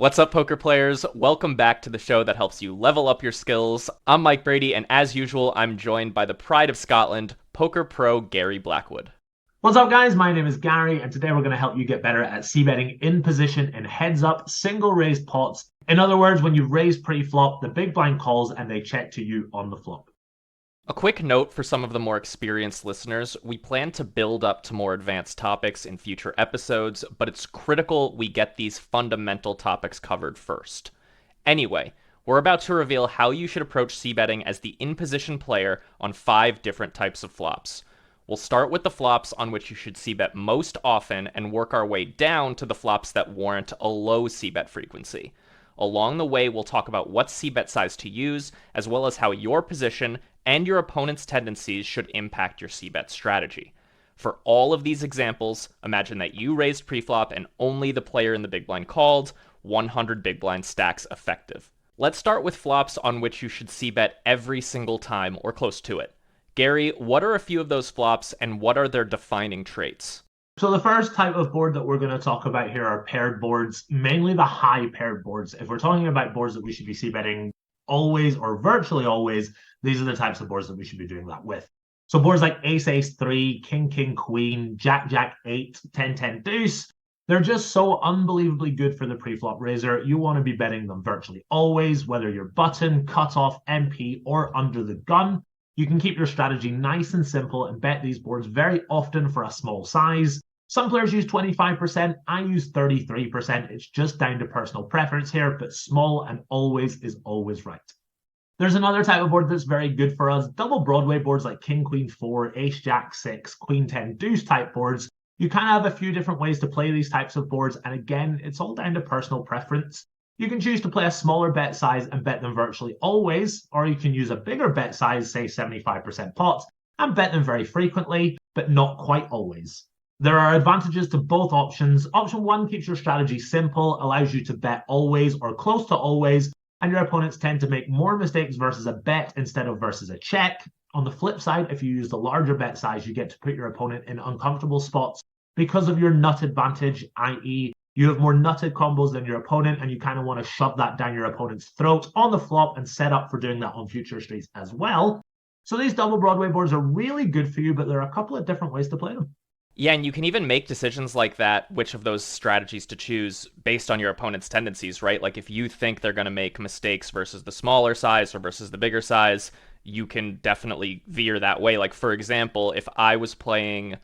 What's up, poker players? Welcome back to the show that helps you level up your skills. I'm Mike Brady, and as usual, I'm joined by the pride of Scotland, poker pro Gary Blackwood. What's up, guys? My name is Gary, and today we're going to help you get better at c-betting in position in heads-up, single-raised pots. In other words, when you've raised pre-flop, the big blind calls and they check to you on the flop. A quick note for some of the more experienced listeners, we plan to build up to more advanced topics in future episodes, but it's critical we get these fundamental topics covered first. Anyway, we're about to reveal how you should approach c-betting as the in-position player on 5 different types of flops. We'll start with the flops on which you should c-bet most often and work our way down to the flops that warrant a low c-bet frequency. Along the way, we'll talk about what c-bet size to use, as well as how your position and your opponent's tendencies should impact your c-bet strategy. For all of these examples, imagine that you raised preflop and only the player in the big blind called, 100 big blind stacks effective. Let's start with flops on which you should c-bet every single time or close to it. Gary, what are a few of those flops and what are their defining traits? So the first type of board that we're going to talk about here are paired boards, mainly the high paired boards. If we're talking about boards that we should be c-betting always or virtually always, these are the types of boards that we should be doing that with. So boards like ace, ace, 3, king, king, queen, jack, jack, 8, 10, 10, deuce, they're just so unbelievably good for the pre-flop raiser. You want to be betting them virtually always, whether you're button, cutoff, MP, or under the gun. You can keep your strategy nice and simple and bet these boards very often for a small size. Some players use 25%, I use 33%. It's just down to personal preference here, but small and always is always right. There's another type of board that's very good for us. Double Broadway boards like King, Queen, 4, Ace, Jack, 6, Queen, 10, Deuce type boards. You kind of have a few different ways to play these types of boards. And again, it's all down to personal preference. You can choose to play a smaller bet size and bet them virtually always, or you can use a bigger bet size, say 75% pot, and bet them very frequently, but not quite always. There are advantages to both options. Option 1 keeps your strategy simple, allows you to bet always or close to always, and your opponents tend to make more mistakes versus a bet instead of versus a check. On the flip side, if you use the larger bet size, you get to put your opponent in uncomfortable spots because of your nut advantage, i.e., you have more nutted combos than your opponent, and you kind of want to shove that down your opponent's throat on the flop and set up for doing that on future streets as well. So these double Broadway boards are really good for you, but there are a couple of different ways to play them. Yeah, and you can even make decisions like that, which of those strategies to choose based on your opponent's tendencies, right? Like if you think they're going to make mistakes versus the smaller size or versus the bigger size, you can definitely veer that way. Like for example, if I was playing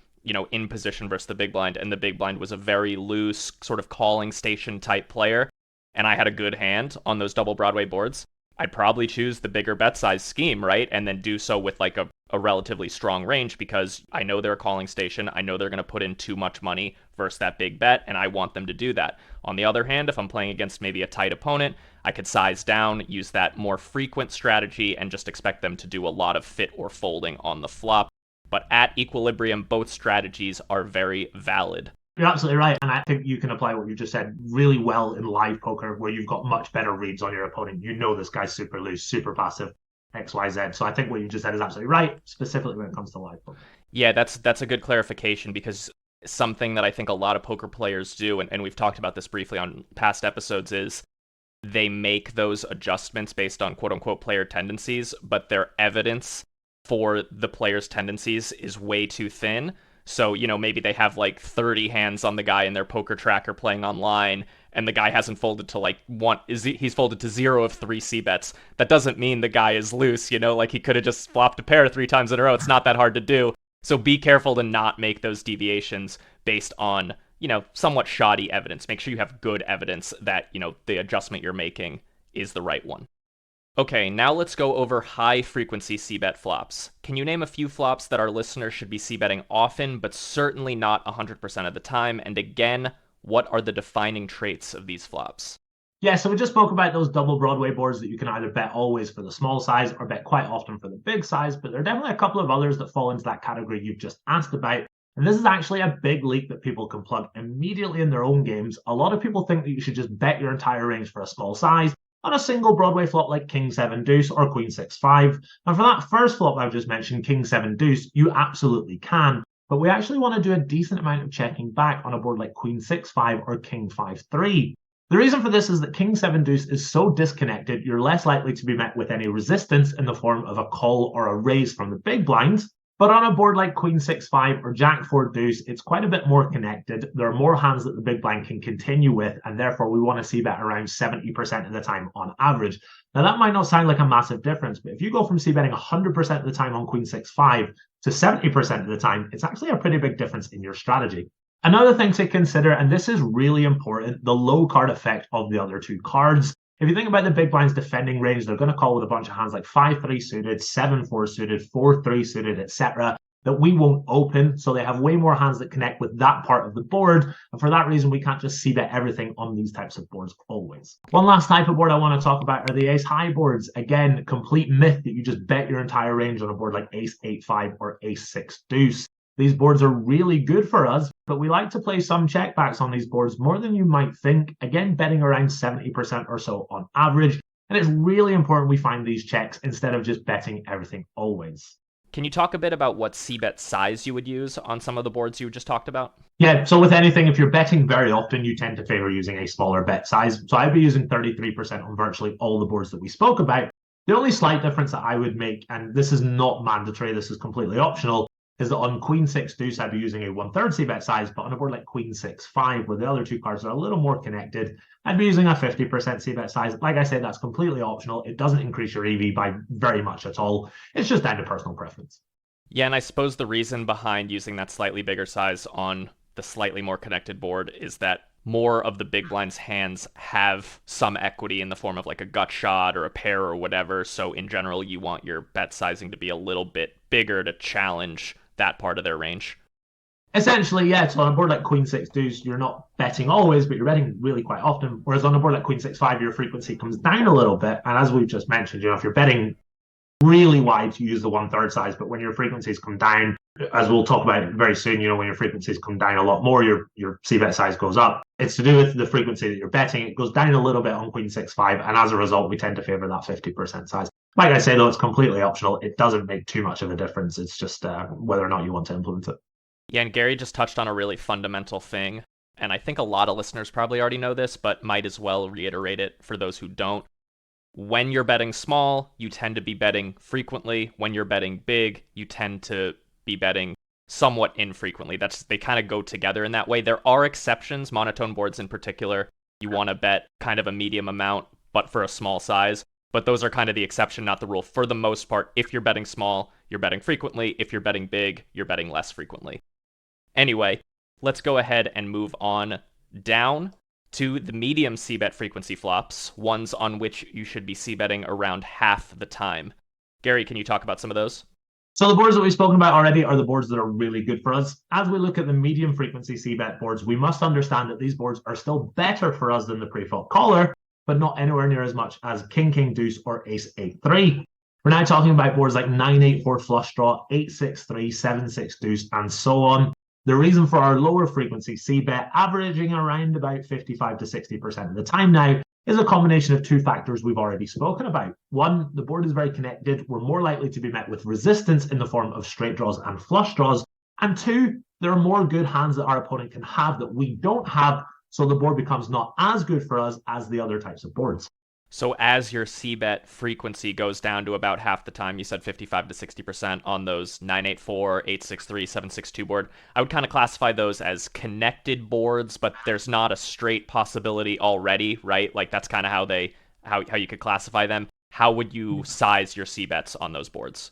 in position versus the big blind, and the big blind was a very loose sort of calling station type player, and I had a good hand on those double Broadway boards, I'd probably choose the bigger bet size scheme, right? And then do so with like a relatively strong range because I know they're a calling station. I know they're going to put in too much money versus that big bet, and I want them to do that. On the other hand, if I'm playing against maybe a tight opponent, I could size down, use that more frequent strategy, and just expect them to do a lot of fit or folding on the flop. But at equilibrium, both strategies are very valid. You're absolutely right. And I think you can apply what you just said really well in live poker, where you've got much better reads on your opponent. You know this guy's super loose, super passive, XYZ. So I think what you just said is absolutely right, specifically when it comes to live poker. Yeah, that's a good clarification because something that I think a lot of poker players do, and we've talked about this briefly on past episodes, is they make those adjustments based on quote-unquote player tendencies, but their evidence for the player's tendencies is way too thin. So, maybe they have like 30 hands on the guy in their poker tracker playing online, and the guy hasn't folded to like he's folded to 0 of 3 c-bets. That doesn't mean the guy is loose, like he could have just flopped a pair 3 times in a row. It's not that hard to do. So be careful to not make those deviations based on, somewhat shoddy evidence. Make sure you have good evidence that, the adjustment you're making is the right one. Okay, now let's go over high-frequency c-bet flops. Can you name a few flops that our listeners should be c-betting often, but certainly not 100% of the time? And again, what are the defining traits of these flops? Yeah, so we just spoke about those double Broadway boards that you can either bet always for the small size or bet quite often for the big size, but there are definitely a couple of others that fall into that category you've just asked about. And this is actually a big leak that people can plug immediately in their own games. A lot of people think that you should just bet your entire range for a small size on a single Broadway flop like King 7 Deuce or Queen 6 5. And for that first flop I've just mentioned, King 7 Deuce, you absolutely can. But we actually want to do a decent amount of checking back on a board like Queen 6 5 or King 5 3. The reason for this is that King 7 Deuce is so disconnected, you're less likely to be met with any resistance in the form of a call or a raise from the big blinds. But on a board like Queen 6-5 or Jack 4 Deuce, it's quite a bit more connected. There are more hands that the big blind can continue with, and therefore we want to see bet around 70% of the time on average. Now, that might not sound like a massive difference, but if you go from c-betting 100% of the time on Queen 6-5 to 70% of the time, it's actually a pretty big difference in your strategy. Another thing to consider, and this is really important, the low card effect of the other two cards. If you think about the big blind's defending range, they're going to call with a bunch of hands like 5-3 suited, 7-4 suited, 4-3 suited, etc. that we won't open. So they have way more hands that connect with that part of the board. And for that reason, we can't just c-bet everything on these types of boards always. One last type of board I want to talk about are the ace-high boards. Again, complete myth that you just bet your entire range on a board like ace-8-5 or ace-6 deuce. These boards are really good for us, but we like to play some checkbacks on these boards more than you might think. Again, betting around 70% or so on average. And it's really important we find these checks instead of just betting everything always. Can you talk a bit about what c-bet size you would use on some of the boards you just talked about? Yeah, so with anything, if you're betting very often, you tend to favor using a smaller bet size. So I'd be using 33% on virtually all the boards that we spoke about. The only slight difference that I would make, and this is not mandatory, this is completely optional, is that on Queen 6 Deuce, I'd be using a 1/3 c-bet size, but on a board like Queen 6-5, where the other two cards are a little more connected, I'd be using a 50% c-bet size. Like I said, that's completely optional. It doesn't increase your EV by very much at all. It's just down to personal preference. Yeah, and I suppose the reason behind using that slightly bigger size on the slightly more connected board is that more of the big blind's hands have some equity in the form of like a gut shot or a pair or whatever. So in general, you want your bet sizing to be a little bit bigger to challenge that part of their range. Essentially, yeah. So on a board like Queen 6 Deuce, you're not betting always, but you're betting really quite often. Whereas on a board like Queen 6-5, your frequency comes down a little bit. And as we've just mentioned, if you're betting really wide, you use the 1/3 size. But when your frequencies come down, as we'll talk about very soon, when your frequencies come down a lot more, your c-bet size goes up. It's to do with the frequency that you're betting. It goes down a little bit on Queen 6-5. And as a result, we tend to favor that 50% size. Like I say, though, it's completely optional. It doesn't make too much of a difference. It's just whether or not you want to implement it. Yeah, and Gary just touched on a really fundamental thing. And I think a lot of listeners probably already know this, but might as well reiterate it for those who don't. When you're betting small, you tend to be betting frequently. When you're betting big, you tend to be betting somewhat infrequently. They kind of go together in that way. There are exceptions, monotone boards in particular. You want to bet kind of a medium amount, but for a small size. But those are kind of the exception, not the rule. For the most part, if you're betting small, you're betting frequently. If you're betting big, you're betting less frequently. Anyway, let's go ahead and move on down to the medium c-bet frequency flops, ones on which you should be c-betting around half the time. Gary, can you talk about some of those? So the boards that we've spoken about already are the boards that are really good for us. As we look at the medium frequency c-bet boards, we must understand that these boards are still better for us than the pre-flop caller, but not anywhere near as much as King King Deuce or Ace 8-3. We're now talking about boards like 9-8-4 flush draw, 8-6-3, 7-6 deuce, and so on. The reason for our lower frequency c-bet, averaging around about 55 to 60% of the time now, is a combination of two factors we've already spoken about. One, the board is very connected. We're more likely to be met with resistance in the form of straight draws and flush draws. And two, there are more good hands that our opponent can have that we don't have, so the board becomes not as good for us as the other types of boards. So as your c-bet frequency goes down to about half the time, you said 55 to 60% on those 9-8-4, 8-6-3, 7-6-2 board, I would kind of classify those as connected boards, but there's not a straight possibility already, right? Like that's kind of how you could classify them. How would you size your c-bets on those boards?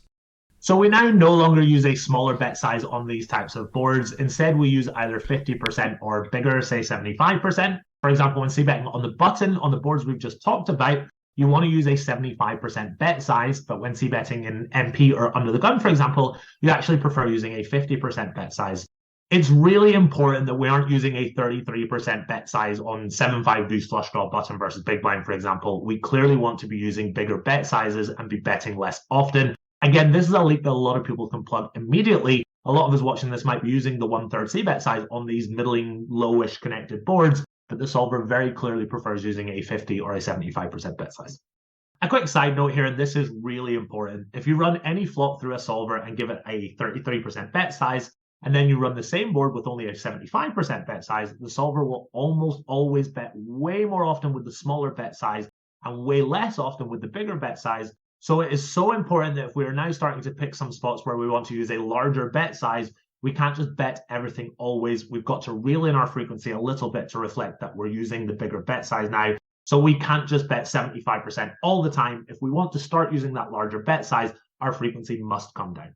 So we now no longer use a smaller bet size on these types of boards. Instead, we use either 50% or bigger, say 75%. For example, when c-betting on the button on the boards we've just talked about, you want to use a 75% bet size, but when c-betting in MP or under the gun, for example, you actually prefer using a 50% bet size. It's really important that we aren't using a 33% bet size on 7-5 deuce flush draw button versus big blind, for example. We clearly want to be using bigger bet sizes and be betting less often. Again, this is a leap that a lot of people can plug immediately. A lot of us watching this might be using the 1/3 c-bet size on these middling, lowish connected boards, but the solver very clearly prefers using a 50 or a 75% bet size. A quick side note here, and this is really important. If you run any flop through a solver and give it a 33% bet size, and then you run the same board with only a 75% bet size, the solver will almost always bet way more often with the smaller bet size and way less often with the bigger bet size. So it is so important that if we are now starting to pick some spots where we want to use a larger bet size, we can't just bet everything always. We've got to reel in our frequency a little bit to reflect that we're using the bigger bet size now. So we can't just bet 75% all the time. If we want to start using that larger bet size, our frequency must come down.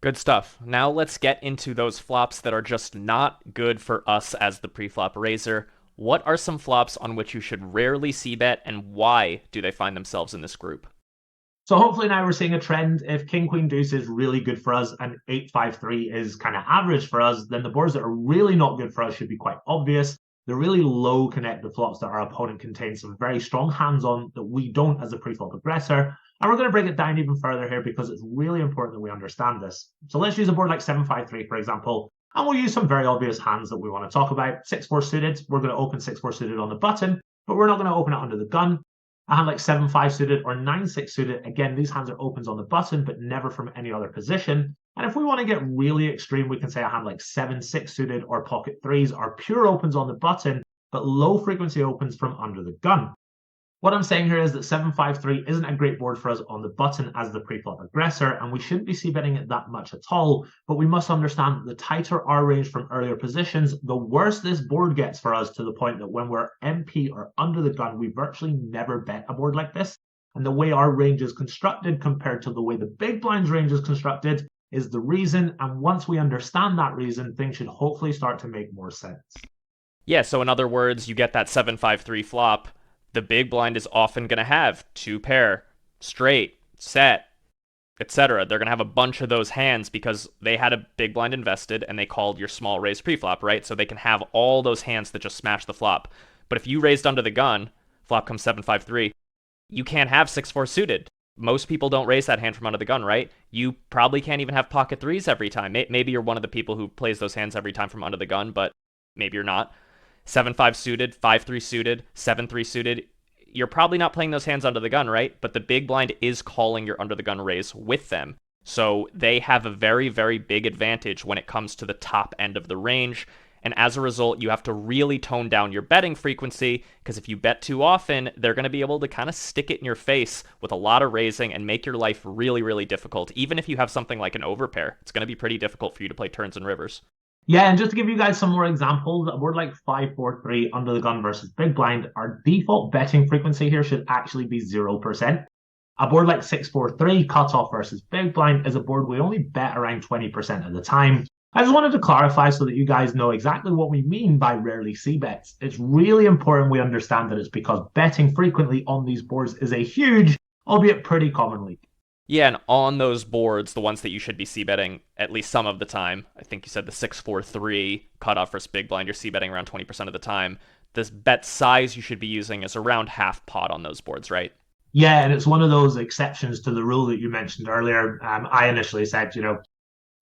Good stuff. Now let's get into those flops that are just not good for us as the pre-flop raiser. What are some flops on which you should rarely c-bet, and why do they find themselves in this group? So hopefully now we're seeing a trend. If King Queen Deuce is really good for us and 8-5-3 is kind of average for us, then the boards that are really not good for us should be quite obvious. The really low connected flops that our opponent contains some very strong hands on that we don't as a pre-flop aggressor. And we're going to break it down even further here because it's really important that we understand this. So let's use a board like 7-5-3, for example, and we'll use some very obvious hands that we want to talk about. 6-4 suited, we're going to open 6-4 suited on the button, but we're not going to open it under the gun. A hand like 7-5 suited or 9-6 suited, again, these hands are opens on the button, but never from any other position. And if we want to get really extreme, we can say a hand like 7-6 suited or pocket threes are pure opens on the button, but low frequency opens from under the gun. What I'm saying here is that 7-5-3 isn't a great board for us on the button as the pre-flop aggressor, and we shouldn't be c-betting it that much at all, but we must understand that the tighter our range from earlier positions, the worse this board gets for us, to the point that when we're MP or under the gun, we virtually never bet a board like this. And the way our range is constructed compared to the way the big blind's range is constructed is the reason, and once we understand that reason, things should hopefully start to make more sense. Yeah, so in other words, you get that 7-5-3 flop. The big blind is often going to have two pair, straight, set, etc. They're going to have a bunch of those hands because they had a big blind invested and they called your small raise preflop, right? So they can have all those hands that just smash the flop. But if you raised under the gun, flop comes 7-5-3, you can't have 6-4 suited. Most people don't raise that hand from under the gun, right? You probably can't even have pocket threes every time. Maybe you're one of the people who plays those hands every time from under the gun, but maybe you're not. 7-5 suited, 5-3 suited, 7-3 suited. You're probably not playing those hands under the gun, right? But the big blind is calling your under the gun raise with them. So they have a very, very big advantage when it comes to the top end of the range. And as a result, you have to really tone down your betting frequency, because if you bet too often, they're going to be able to kind of stick it in your face with a lot of raising and make your life really, really difficult. Even if you have something like an overpair, it's going to be pretty difficult for you to play turns and rivers. Yeah, and just to give you guys some more examples, a board like 5-4-3 under the gun versus big blind, our default betting frequency here should actually be 0%. A board like 6-4-3 cutoff versus big blind is a board we only bet around 20% of the time. I just wanted to clarify so that you guys know exactly what we mean by rarely c-bets. It's really important we understand that it's because betting frequently on these boards is a huge, albeit pretty common leak. Yeah, and on those boards, the ones that you should be c-betting at least some of the time, I think you said the 6-4-3 cutoff versus big blind, you're c-betting around 20% of the time. This bet size you should be using is around half pot on those boards, right? Yeah, and it's one of those exceptions to the rule that you mentioned earlier. I initially said,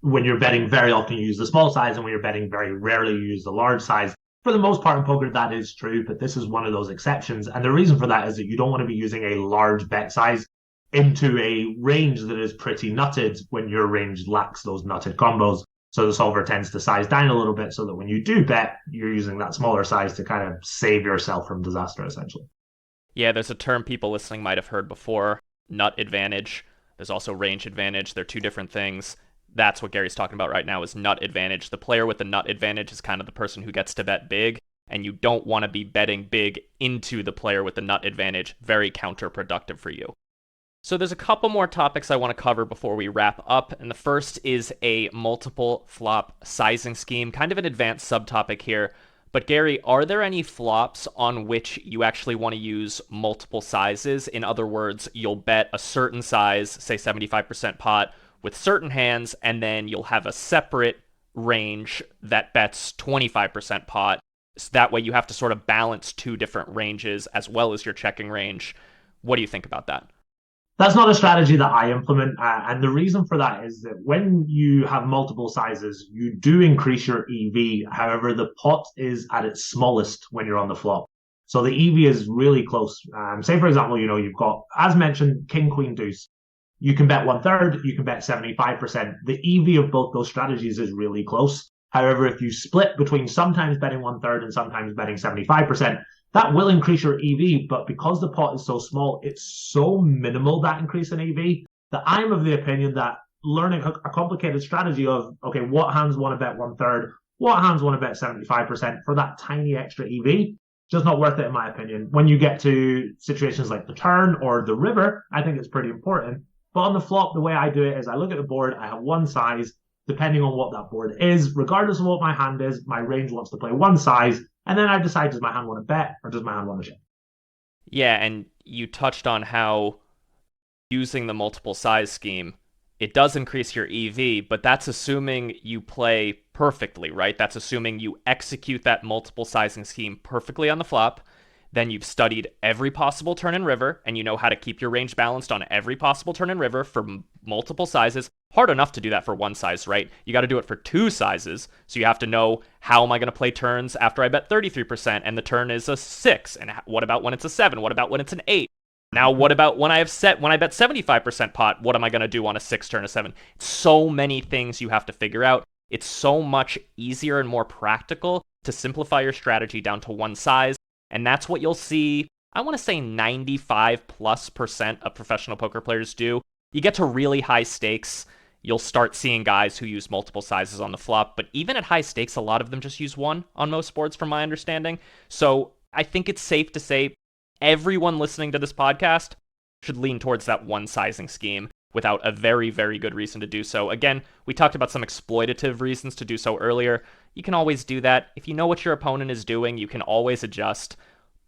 when you're betting very often you use the small size, and when you're betting very rarely you use the large size. For the most part in poker, that is true, but this is one of those exceptions. And the reason for that is that you don't want to be using a large bet size into a range that is pretty nutted when your range lacks those nutted combos. So the solver tends to size down a little bit so that when you do bet, you're using that smaller size to kind of save yourself from disaster, essentially. Yeah, there's a term people listening might have heard before, nut advantage. There's also range advantage. They're two different things. That's what Gary's talking about right now, is nut advantage. The player with the nut advantage is kind of the person who gets to bet big, and you don't want to be betting big into the player with the nut advantage. Very counterproductive for you. So there's a couple more topics I want to cover before we wrap up, and the first is a multiple flop sizing scheme, kind of an advanced subtopic here. But Gary, are there any flops on which you actually want to use multiple sizes? In other words, you'll bet a certain size, say 75% pot, with certain hands, and then you'll have a separate range that bets 25% pot. So that way you have to sort of balance two different ranges as well as your checking range. What do you think about that? That's not a strategy that I implement. And the reason for that is that when you have multiple sizes, you do increase your EV. However, the pot is at its smallest when you're on the flop. So the EV is really close. Say, for example, you've got, as mentioned, King, Queen, Deuce. You can bet 1/3, you can bet 75%. The EV of both those strategies is really close. However, if you split between sometimes betting 1/3 and sometimes betting 75%, that will increase your EV. But because the pot is so small, it's so minimal, that increase in EV, that I'm of the opinion that learning a complicated strategy of, okay, what hands want to bet 1/3, what hands want to bet 75% for that tiny extra EV, just not worth it in my opinion. When you get to situations like the turn or the river, I think it's pretty important. But on the flop, the way I do it is I look at the board, I have one size, depending on what that board is, regardless of what my hand is, my range wants to play one size, and then I decide, does my hand want to bet or does my hand want to check? Yeah, and you touched on how using the multiple size scheme, it does increase your EV, but that's assuming you play perfectly, right? That's assuming you execute that multiple sizing scheme perfectly on the flop. Then you've studied every possible turn and river, and you know how to keep your range balanced on every possible turn and river for multiple sizes. Hard enough to do that for one size, right? You got to do it for two sizes, so you have to know, how am I going to play turns after I bet 33% and the turn is a 6? And what about when it's a 7? What about when it's an 8? Now, what about when I bet 75% pot? What am I going to do on a 6 turn, a 7? So many things you have to figure out. It's so much easier and more practical to simplify your strategy down to one size. And that's what you'll see, I want to say 95+% of professional poker players do. You get to really high stakes, you'll start seeing guys who use multiple sizes on the flop. But even at high stakes, a lot of them just use one on most boards, from my understanding. So I think it's safe to say everyone listening to this podcast should lean towards that one sizing scheme without a very, very good reason to do so. Again, we talked about some exploitative reasons to do so earlier. You can always do that. If you know what your opponent is doing, you can always adjust.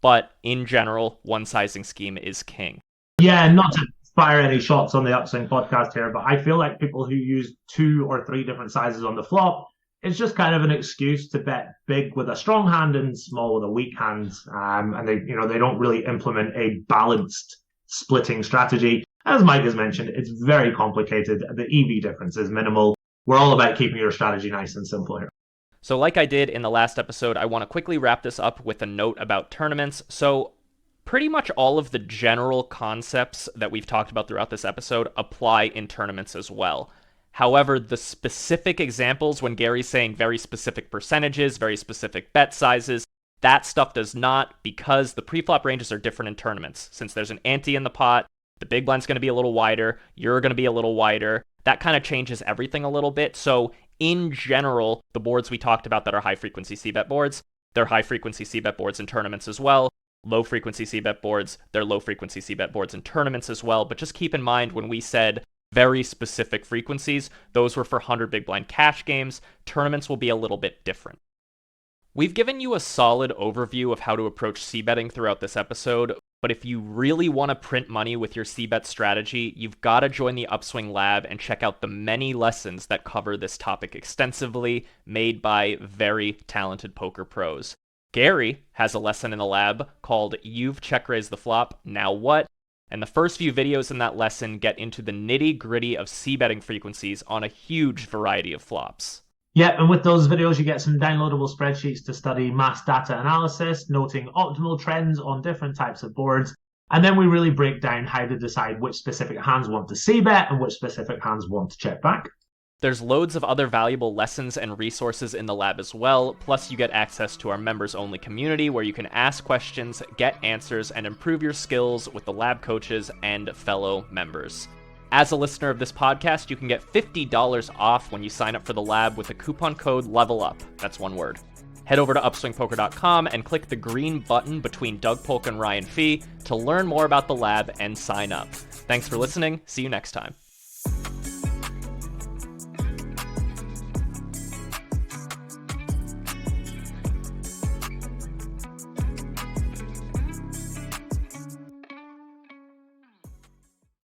But in general, one sizing scheme is king. Yeah, not to fire any shots on the Upswing podcast here, but I feel like people who use 2 or 3 different sizes on the flop, it's just kind of an excuse to bet big with a strong hand and small with a weak hand. And they don't really implement a balanced splitting strategy. As Mike has mentioned, it's very complicated. The EV difference is minimal. We're all about keeping your strategy nice and simple here. So like I did in the last episode, I want to quickly wrap this up with a note about tournaments. So pretty much all of the general concepts that we've talked about throughout this episode apply in tournaments as well. However, the specific examples, when Gary's saying very specific percentages, very specific bet sizes, that stuff does not, because the preflop ranges are different in tournaments. Since there's an ante in the pot, the big blind's going to be a little wider, you're going to be a little wider. That kind of changes everything a little bit. So in general, the boards we talked about that are high-frequency c-bet boards, they're high-frequency c-bet boards in tournaments as well. Low-frequency c-bet boards, they're low-frequency c-bet boards in tournaments as well. But just keep in mind, when we said very specific frequencies, those were for 100 big blind cash games. Tournaments will be a little bit different. We've given you a solid overview of how to approach c-betting throughout this episode, but if you really want to print money with your c-bet strategy, you've got to join the Upswing Lab and check out the many lessons that cover this topic extensively, made by very talented poker pros. Gary has a lesson in the lab called You've Check-Raised the Flop, Now What? And the first few videos in that lesson get into the nitty-gritty of c-betting frequencies on a huge variety of flops. Yeah, and with those videos, you get some downloadable spreadsheets to study mass data analysis, noting optimal trends on different types of boards. And then we really break down how to decide which specific hands want to c-bet and which specific hands want to check back. There's loads of other valuable lessons and resources in the lab as well, plus you get access to our members-only community where you can ask questions, get answers, and improve your skills with the lab coaches and fellow members. As a listener of this podcast, you can get $50 off when you sign up for the lab with the coupon code LEVELUP. That's one word. Head over to upswingpoker.com and click the green button between Doug Polk and Ryan Fee to learn more about the lab and sign up. Thanks for listening. See you next time.